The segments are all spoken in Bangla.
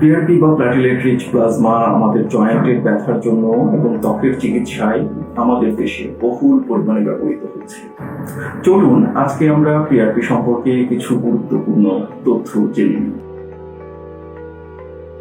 পিআরপি বা প্ল্যাটিলেট রিচ প্লাজমা আমাদের জয়েন্টের ব্যথার জন্য এবং ত্বকের চিকিৎসায় আমাদের দেশে বহুল পরিমাণে ব্যবহৃত হচ্ছে। চলুন আজকে আমরা পিআরপি সম্পর্কে কিছু গুরুত্বপূর্ণ তথ্য জেনে নিই।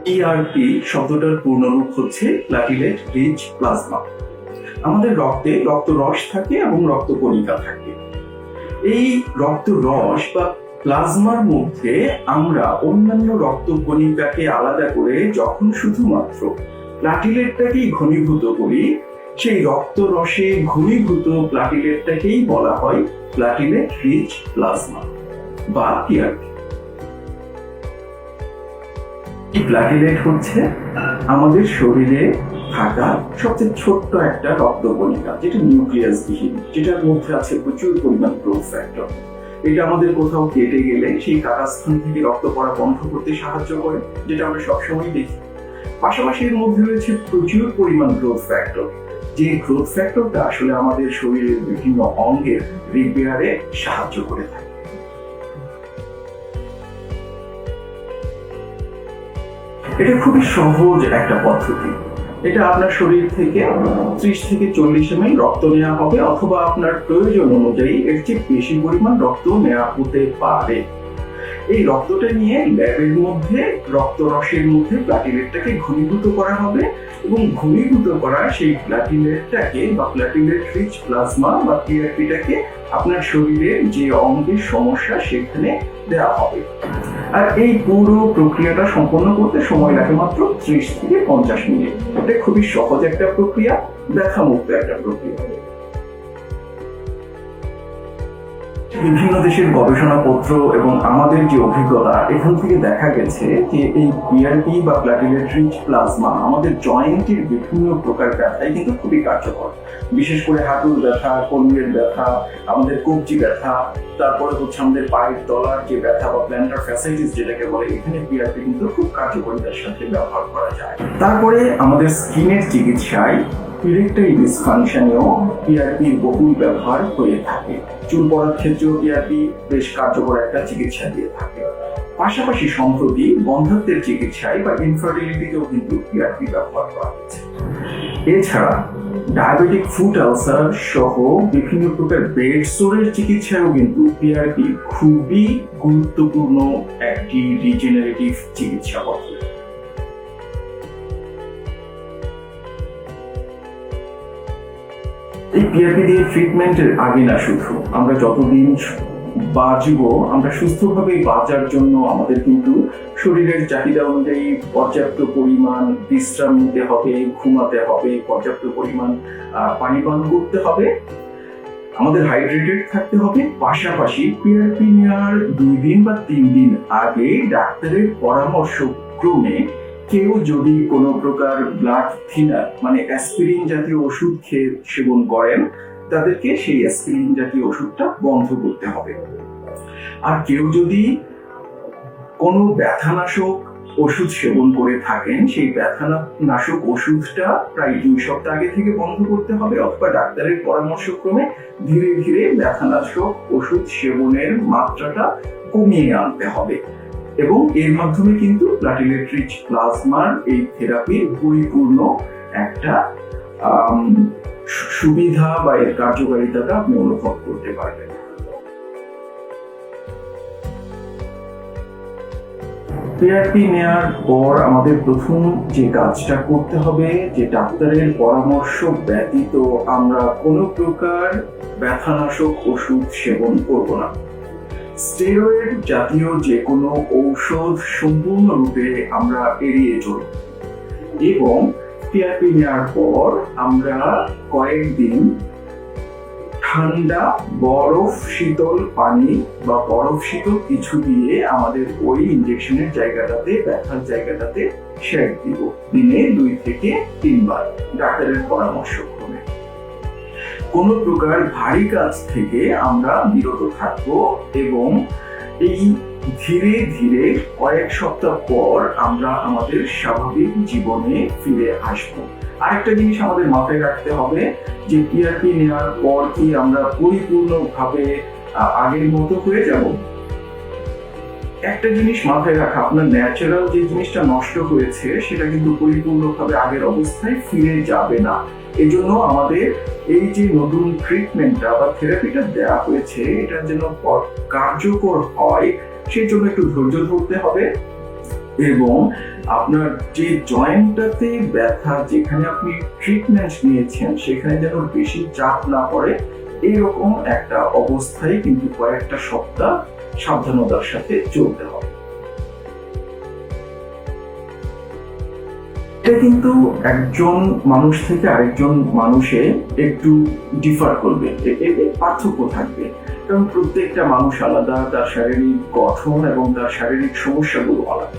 পিআরপি শব্দটার পূর্ণরূপ হচ্ছে প্ল্যাটিলেট রিচ প্লাজমা। আমাদের রক্তে রক্তরস থাকে এবং রক্তকণিকা থাকে। এই রক্তরস বা প্লাজমার মধ্যে আমরা অন্যান্য রক্তকণিকাকে আলাদা করে যখন শুধুমাত্র প্লাটিলেটটাকেই ঘনীভূত করি, সেই রক্তরসে ঘনীভূত প্লাটিলেটটাকেই বলা হয় প্লাটিলেট রিচ প্লাজমা বা পিআরপি। এই প্লাটিলেট হচ্ছে আমাদের শরীরে থাকা সবচেয়ে ছোট্ট একটা রক্তকণিকা, যেটা নিউক্লিয়াসবিহীন, যেটার মধ্যে আছে প্রচুর পরিমাণ গ্রোথ ফ্যাক্টর। এটা আমাদের কোথাও কেটে গেলে সেই কাটা স্থান থেকে রক্ত পড়া বন্ধ করতে সাহায্য করে, যেটা আমরা সবসময় দেখি। পাশাপাশি এর মধ্যে রয়েছে প্রচুর পরিমাণ গ্রোথ ফ্যাক্টর, যে গ্রোথ ফ্যাক্টরটা আসলে আমাদের শরীরের বিভিন্ন অঙ্গের রিপেয়ারে সাহায্য করে থাকে। এটা খুবই সহজ একটা পদ্ধতি। এটা আপনার শরীর থেকে 30 থেকে 40 ml রক্ত নেওয়া হবে, অথবা আপনার প্রয়োজন অনুযায়ী এর চেয়ে বেশি পরিমাণ রক্ত নেওয়া হতে পারে। এই রক্তটা নিয়ে ল্যাবের মধ্যে রক্তরসের মধ্যে প্লাটিলেটটাকে ঘনীভূত করা হবে এবং ঘনীভূত করা সেই প্লাটিলেটটাকে বা প্লাটিলেট রিচ প্লাজমা বা পিআরপিটাকে আপনার শরীরের যে অঙ্গের সমস্যা সেখানে দেওয়া হবে। আর এই পুরো প্রক্রিয়াটা সম্পন্ন করতে সময় লাগে মাত্র 30 থেকে 50 মিনিট। এটা খুবই সহজ একটা প্রক্রিয়া, ব্যথামুক্ত একটা প্রক্রিয়া। বিভিন্ন দেশের গবেষণাপত্র এবং আমাদের যে অভিজ্ঞতা, এখান থেকে দেখা গেছে যে এই পিআরপি বা প্ল্যাটিলেট রিচ প্লাজমা আমাদের জয়েন্টের বিভিন্ন প্রকার ব্যথায় কিন্তু খুবই কার্যকর। বিশেষ করে হাঁটুর ব্যথা, কোমরের ব্যথা, আমাদের কবজি ব্যথা, তারপরে হচ্ছে আমাদের পায়ের তলার যে ব্যথা বা প্ল্যান্টার ফ্যাসাইটিস যেটাকে বলে, এখানে পিআরপি কিন্তু খুব কার্যকরিতার সাথে ব্যবহার করা যায়। তারপরে আমাদের স্কিনের চিকিৎসায় ইরেকটাইল ডিসফাংশনেও পিআরপির বহুল ব্যবহার হয়ে থাকে। চুল পড়ার ক্ষেত্রেও পিআরপি বেশ কার্যকর একটা চিকিৎসা দিয়ে থাকে। পাশাপাশি সম্প্রতি বন্ধ্যাত্বের চিকিৎসায় বা ইনফার্টিলিটিতেও কিন্তু পিআরপি ব্যবহার করা হচ্ছে। এছাড়া ডায়াবেটিক ফুট আলসার সহ বিভিন্ন প্রকার বেড সোরের চিকিৎসায়ও কিন্তু পিআরপি খুবই গুরুত্বপূর্ণ একটি রিজেনারেটিভ চিকিৎসা পদ্ধতি। এই পিআরপি দিয়ে ট্রিটমেন্টের আগে না, শুধু আমরা যতদিন বাঁচবো, আমরা সুস্থভাবে বাঁচার জন্য আমাদের কিন্তু শরীরের চাহিদা অনুযায়ী পর্যাপ্ত পরিমাণ বিশ্রাম নিতে হবে, ঘুমাতে হবে, পর্যাপ্ত পরিমাণ পানি পান করতে হবে, আমাদের হাইড্রেটেড থাকতে হবে। পাশাপাশি পিআরপি নেওয়ার 2 দিন বা 3 দিন আগে ডাক্তারের পরামর্শ ক্রমে কেউ যদি কোনো প্রকার ব্লাড থিনার মানে অ্যাসপিরিন জাতীয় ওষুধ সেবন করেন, তাদেরকে সেই অ্যাসপিরিন জাতীয় ওষুধটা বন্ধ করতে হবে। আর কেউ যদি কোনো ব্যথানাশক ওষুধ সেবন করে থাকেন, সেই ব্যথানাশক ওষুধটা প্রায় 2 সপ্তাহ আগে থেকে বন্ধ করতে হবে, অথবা ডাক্তারের পরামর্শক্রমে ধীরে ধীরে ব্যথানাশক ওষুধ সেবনের মাত্রাটা কমিয়ে আনতে হবে। এবং এর মাধ্যমে কিন্তু প্ল্যাটিলেট রিচ প্লাজমার এই থেরাপির পরিপূর্ণ একটা সুবিধা বা এর কার্যকারিতাটা আপনি অনুভব করতে পারবেন। পিআরপি নেওয়ার পর আমাদের প্রথম যে কাজটা করতে হবে, যে ডাক্তারের পরামর্শ ব্যতীত আমরা কোনো প্রকার ব্যথানাশক ওষুধ সেবন করব না। স্টেরয়েড জাতীয় যে কোনো ঔষধ সম্পূর্ণরূপে আমরা এড়িয়ে চলব এবং পিআরপি নেওয়ার পর আমরা কয়েকদিন ঠান্ডা বরফ শীতল পানি বা বরফ শীতল কিছু দিয়ে আমাদের ওই ইনজেকশনের জায়গাটাতে, ব্যথার জায়গাটাতে সেঁক দিব দিনে 2 থেকে 3 বার ডাক্তারের পরামর্শ ক্রমে। কোনো প্রকার ভারী কাজ থেকে আমরা বিরত থাকবো এবং এই ধীরে ধীরে কয়েক সপ্তাহ পর আমরা আমাদের স্বাভাবিক জীবনে ফিরে আসবো। আরেকটা জিনিস আমাদের মাথায় রাখতে হবে যে পিআরপি নেওয়ার পর কি আমরা পরিপূর্ণভাবে আগের মতো হয়ে যাব? একটা জিনিস মাথায় রাখা, আপনার ন্যাচারাল যে জিনিসটা নষ্ট হয়েছে সেটা কিন্তু পরিপূর্ণভাবে আগের অবস্থায় ফিরে যাবে না। এই জন্য আমাদের এই যে নতুন ট্রিটমেন্টটা বা থেরাপিটা দেওয়া হয়েছে এটা যেন কার্যকর হয় সেই জন্য একটু ধৈর্য ধরতে হবে, এবং আপনার যে জয়েন্টটাতে ব্যথা, যেখানে আপনি ট্রিটমেন্ট নিয়েছেন সেখানে যেন বেশি চাপ না পড়ে এইরকম একটা অবস্থায় কিন্তু কয়েকটা সপ্তাহ সাবধানতার সাথে চলতে হবে। এটা কিন্তু একজন মানুষ থেকে আরেকজন মানুষে একটু ডিফার করবে, এর পার্থক্য থাকবে, কারণ প্রত্যেকটা মানুষ আলাদা, তার শারীরিক গঠন এবং তার শারীরিক সমস্যাগুলো আলাদা।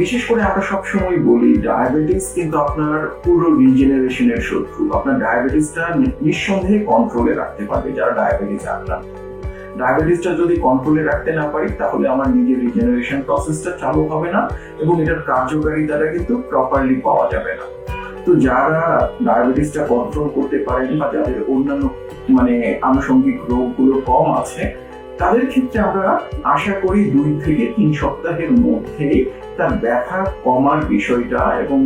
বিশেষ করে আমরা সবসময় বলি ডায়াবেটিস কিন্তু আপনার পুরো রিজেনারেশনের শত্রু। আপনার ডায়াবেটিসটা নিঃসন্দেহে কন্ট্রোলে রাখতে পারবে যারা ডায়াবেটিস আক্রান্ত। ডায়াবেটিসটা যদি কন্ট্রোলে রাখতে না পারি তাহলে আমার নিজের রিজেনারেশন প্রসেসটা চালু হবে না এবং এটার কার্যকারিতাটা কিন্তু প্রপারলি পাওয়া যাবে না। তো যারা ডায়াবেটিসটা কন্ট্রোল করতে পারেন বা যাদের অন্যান্য আনুষঙ্গিক রোগগুলো কম আছে, তাদের ক্ষেত্রে আমরা আশা করি 2 থেকে 3 সপ্তাহের মধ্যেই তার ব্যথা কমার বিষয়টা এবং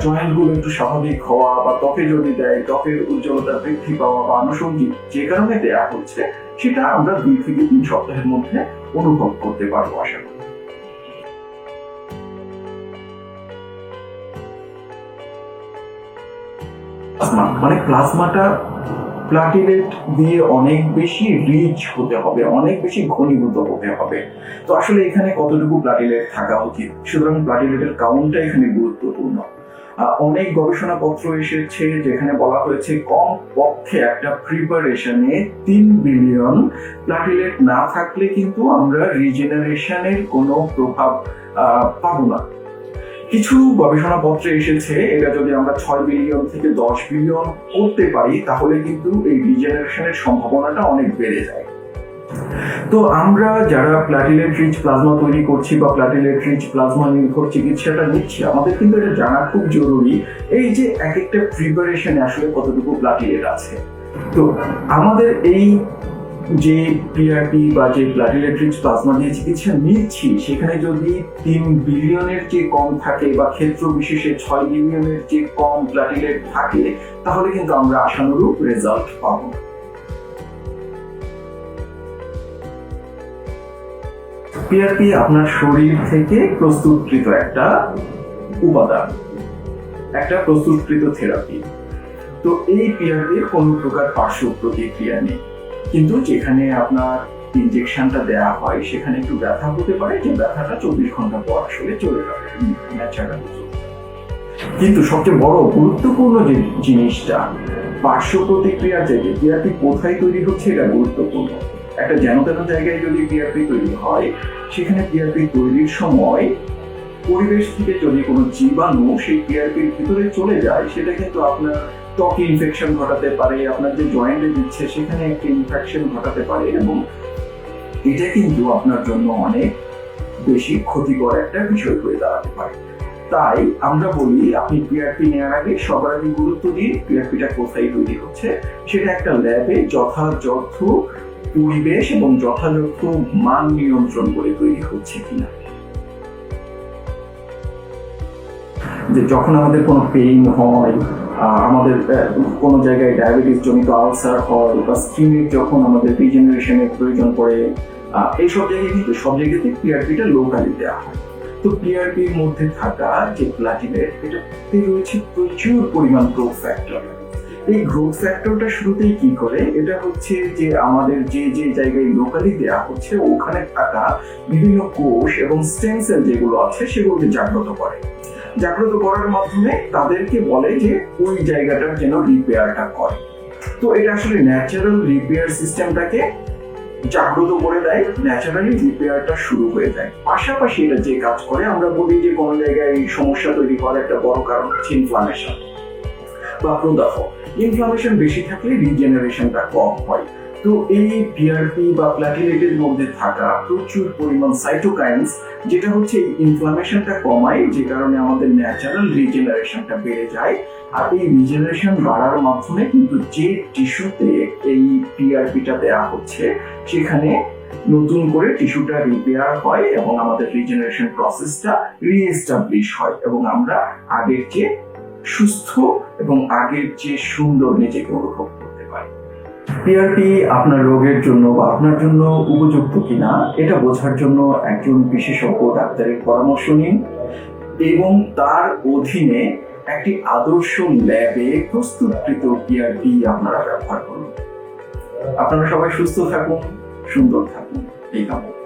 জয়েন্টগুলো একটু স্বাভাবিক হওয়া বা ত্বকে যদি দেয় ত্বকের উজ্জ্বলতা বৃদ্ধি পাওয়া বা আনুষঙ্গিক যে কারণে দেয়া হচ্ছে সেটা আমরা 2 থেকে 3 সপ্তাহের মধ্যে অনুভব করতে পারবো আশা করি। প্লাজমাটা প্লাটিলেট দিয়ে অনেক বেশি রিচ হতে হবে, অনেক বেশি ঘনীভূত হতে হবে। তো আসলে এখানে কতটুকু প্লাটিলেট থাকা উচিত, সুতরাং প্লাটিলেটের কাউন্টটা এখানে গুরুত্বপূর্ণ। অনেক গবেষণাপত্র এসেছে যেখানে বলা হয়েছে কম পক্ষে একটা প্রিপারেশনে 3 বিলিয়ন প্লাটিলেট না থাকলে কিন্তু আমরা রিজেনারেশনের কোনো প্রভাব পাবো না। কিছু গবেষণাপত্রে এসেছে এটা যদি আমরা 6 বিলিয়ন থেকে 10 বিলিয়ন করতে পারি তাহলে কিন্তু এই রিজেনারেশনের সম্ভাবনাটা অনেক বেড়ে যায়। তো আমরা যারা প্লাটিলেট রিচ প্লাজমা তৈরি করছি বা প্লাটিলেট রিচ প্লাজমা নির্ভর চিকিৎসাটা নিচ্ছি, আমাদের কিন্তু এটা জানা খুব জরুরি এই যে এক একটা প্রিপারেশনে আসলে কতটুকু প্লাটিলেট আছে। তো আমাদের এই যে পিআরপি বা যে প্লাটিলেট রিচ প্লাজমা দিয়ে চিকিৎসা নিচ্ছি সেখানে যদি 3 বিলিয়নের যে কম থাকে বা ক্ষেত্র বিশেষে 6 বিলিয়নের যে কম প্লাটিলেট থাকে তাহলে কিন্তু আমরা আশানুরূপ রেজাল্ট পাবো। পিআরপি আপনার শরীর থেকে প্রস্তুতকৃত একটা উপাদান, একটা প্রস্তুতকৃত থেরাপি। তো এই পিআরপির কোনো প্রকার পার্শ্ব প্রতিক্রিয়া নেই, কিন্তু যেখানে আপনার ইনজেকশনটা দেয়া হয় সেখানে একটু ব্যথা হতে পারে, যে ব্যথাটা 24 ঘন্টা পর আসলে চলে যাবে ন্যাচারালি। কিন্তু সবচেয়ে বড় গুরুত্বপূর্ণ যে জিনিসটা, পার্শ্ব প্রতিক্রিয়া যে পিআরপি কোথায় তৈরি হচ্ছে এটা গুরুত্বপূর্ণ। একটা যেন তেন জায়গায় যদি পিআরপি তৈরি হয় সেখানে পিআরপি তৈরির সময় পরিবেশ থেকে যদি কোনো জীবাণু সেই পিআরপির ভিতরে চলে যায় সেটা কিন্তু আপনার ত্বকে ইনফেকশন ঘটাতে পারে, আপনার যে জয়েন্টে দিচ্ছে সেখানে একটা ইনফেকশন ঘটাতে পারে এবং এটা কিন্তু আপনার জন্য অনেক বেশি ক্ষতিকর একটা বিষয় হয়ে দাঁড়াতে পারে। তাই আমরা বলি আপনি পিআরপি নেওয়ার আগে সবার আগে গুরুত্ব দিয়ে পিআরপিটা কোথায় তৈরি হচ্ছে সেটা একটা ল্যাবে যথাযথ পরিবেশ এবং যথাযথ মান নিয়ন্ত্রণ করে তৈরি হচ্ছে কিনা। যে যখন আমাদের কোনো পেইন হয়, আমাদের কোনো জায়গায় ডায়াবেটিস জনিত আলসার হয় বা স্কিনের যখন আমাদের রিজেনারেশনের প্রয়োজন পড়ে, এইসব জায়গায় কিন্তু সব জায়গাতে পিআরপিটা লোকালি দেওয়া হয়। তো পিআরপির মধ্যে থাকা যে প্লাটিলেট এটাতে রয়েছে প্রচুর পরিমাণ গ্রোথ ফ্যাক্টর। এই গ্রোথ ফ্যাক্টরটা শুরুতেই কি করে, এটা হচ্ছে যে আমাদের যে যে জায়গায় লোকালি দেওয়া হচ্ছে ওখানে থাকা বিভিন্ন কোষ এবং স্টেম সেল যেগুলো আছে সেগুলোকে জাগ্রত করে। জাগ্রত করার মাধ্যমে তাদেরকে বলে যে ওই জায়গাটার যেন রিপেয়ারটা করে। তো এটা আসলে ন্যাচারাল রিপেয়ার সিস্টেমটাকে জাগ্রত করে দেয়, ন্যাচারালি রিপেয়ারটা শুরু হয়ে যায়। পাশাপাশি এটা যে কাজ করে, আমরা বলি যে কোনো জায়গায় সমস্যা তৈরি করার একটা বড় কারণ হচ্ছে ইনফ্লামেশন বা প্রদাহ। ইনফ্লামেশন বেশি থাকলে রিজেনারেশনটা কম হয়। তো এই পিআরপি বা প্লাটিলেটের মধ্যে থাকা প্রচুর পরিমাণ সাইটোকাইনস যেটা হচ্ছে ইনফ্লামেশনটা কমায়, যে কারণে আমাদের ন্যাচারাল রিজেনারেশনটা বেড়ে যায়। আর এই রিজেনারেশন বাড়ার মাধ্যমে কিন্তু যে টিস্যুতে এই পিআরপিটা দেওয়া হচ্ছে সেখানে নতুন করে টিস্যুটা রিপেয়ার হয় এবং আমাদের রিজেনারেশন প্রসেসটা রিএস্টাবলিশ হয় এবং আমরা আগের চেয়ে সুস্থ এবং আগের চেয়ে সুন্দর নিজেকে অনুভব করতে পারি। পিআরপি আপনার রোগের জন্য বা আপনার জন্য উপযুক্ত কিনা এটা বোঝার জন্য একজন বিশেষজ্ঞ ডাক্তারের পরামর্শ নিন এবং তার অধীনে একটি আদর্শ ল্যাবে প্রস্তুতকৃত পিআরপি আপনারা ব্যবহার করুন। আপনারা সবাই সুস্থ থাকুন, সুন্দর থাকুন, এই কামনা।